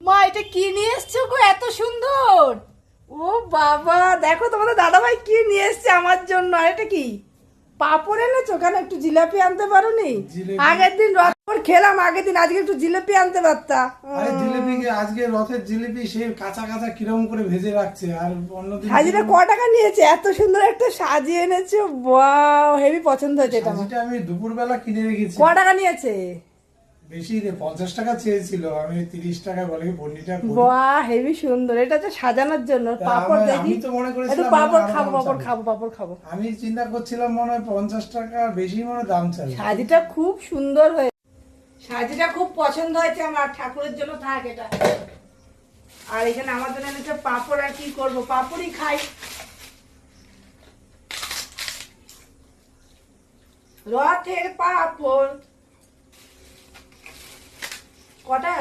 মা এটা কি নিয়ে এসছো গো এত সুন্দর? ও বাবা দেখো তোমাদের দাদাভাই কি নিয়ে এসছে আমার জন্য। আর এটা কি পাপড় এনেছো? কেন একটু জিলাপি আনতে পারোনি? আগের দিন রথ খেলাম, আগের দিন, আজকে একটু জিলাপি আনতে পারতা। আরে জিলিপি আজকে রথের জিলিপি সে কাঁচা কাঁচা কিরম করে ভেজে রাখছে। আর অন্যদিন সাজিটা ক টাকা নিয়েছে? এত সুন্দর একটা সাজিয়ে এনেছো, ওয়াও হেভি পছন্দ হয়েছে এটা আমার। সাজিটা আমি দুপুরবেলা কিনে রেখেছি। ক টাকা নিয়েছে? বেশি রে, 50 টাকা চেয়েছিল, আমি 30 টাকা বলে বন্ডিটা করি। বাহ হেভি সুন্দর, এটা হচ্ছে সাজানোর জন্য। পাপড় দেখি, আমি তো মনে একটু করেছিলাম পাপড় আরো খাবো, দাম পাপড় চাবে। খাবো, পাপড় খাবো। আমি চিন্তা করছিলাম মনে হয় 50 টাকা বেশি মনে হয় দাম চাই। সাজিটা খুব সুন্দর হয়েছে, সাজিটা খুব পছন্দ হয়েছে আমার। ঠাকুরের জন্য থাক এটা। আর এখানে আমার জন্য এনেছে পাপড়। আর কি করবো, পাপড়ই খাই। রথের পাপড় কটা?